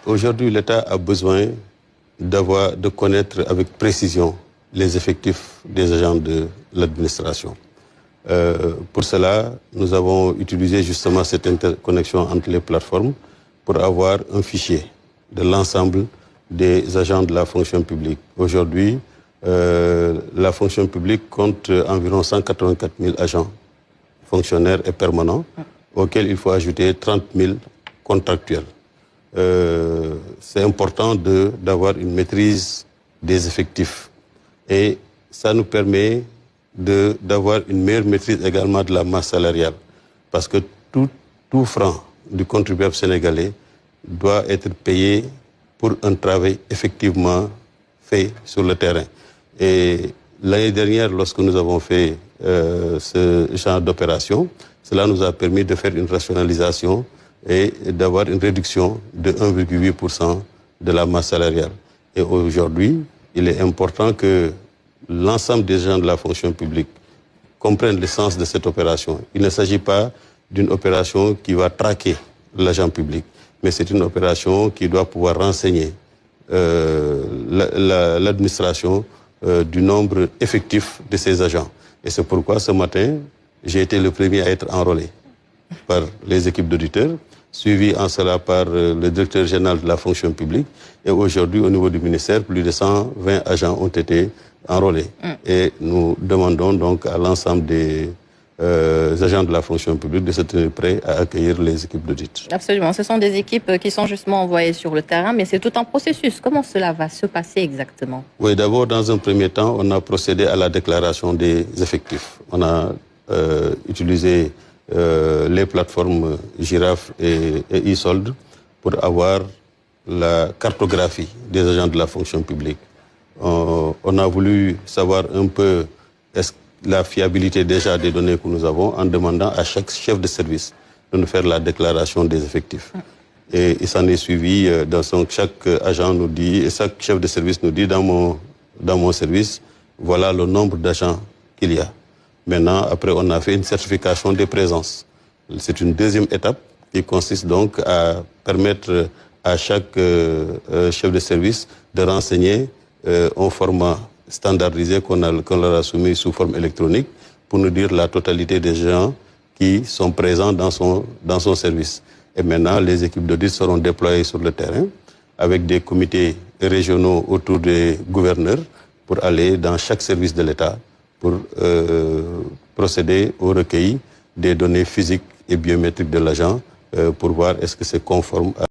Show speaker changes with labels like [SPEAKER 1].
[SPEAKER 1] Aujourd'hui, l'État a besoin de connaître avec précision les effectifs des agents de l'administration. Pour cela, nous avons utilisé justement cette interconnexion entre les plateformes pour avoir un fichier de l'ensemble des agents de la fonction publique. Aujourd'hui, la fonction publique compte environ 184 000 agents fonctionnaires et permanents, auxquels il faut ajouter 30 000 contractuels. C'est important d'avoir une maîtrise des effectifs et ça nous permet d'avoir une meilleure maîtrise également de la masse salariale parce que tout franc du contribuable sénégalais doit être payé pour un travail effectivement fait sur le terrain. Et l'année dernière, lorsque nous avons fait ce genre d'opération, cela nous a permis de faire une rationalisation et d'avoir une réduction de 1,8% de la masse salariale. Et aujourd'hui, il est important que l'ensemble des gens de la fonction publique comprennent le sens de cette opération. Il ne s'agit pas d'une opération qui va traquer l'agent public, mais c'est une opération qui doit pouvoir renseigner l'administration du nombre effectif de ces agents. Et c'est pourquoi ce matin, j'ai été le premier à être enrôlé par les équipes d'auditeurs, suivi en cela par le directeur général de la fonction publique. Et aujourd'hui, au niveau du ministère, plus de 120 agents ont été enrôlés. Et nous demandons donc à l'ensemble des agents de la fonction publique de se tenir prêts à accueillir les équipes d'audit.
[SPEAKER 2] Absolument. Ce sont des équipes qui sont justement envoyées sur le terrain, mais c'est tout un processus. Comment cela va se passer exactement? Oui,
[SPEAKER 1] d'abord, dans un premier temps, on a procédé à la déclaration des effectifs. On a utilisé les plateformes Giraffe et e-Solde pour avoir la cartographie des agents de la fonction publique. On a voulu savoir un peu la fiabilité déjà des données que nous avons en demandant à chaque chef de service de nous faire la déclaration des effectifs. Et il s'en est suivi, chaque agent nous dit, et chaque chef de service nous dit dans mon service, voilà le nombre d'agents qu'il y a. Maintenant, après, on a fait une certification de présence. C'est une deuxième étape qui consiste donc à permettre à chaque chef de service de renseigner un format standardisé qu'on leur a soumis sous forme électronique pour nous dire la totalité des gens qui sont présents dans son service. Et maintenant, les équipes d'audit seront déployées sur le terrain avec des comités régionaux autour des gouverneurs pour aller dans chaque service de l'État pour procéder au recueil des données physiques et biométriques de l'agent pour voir est-ce que c'est conforme à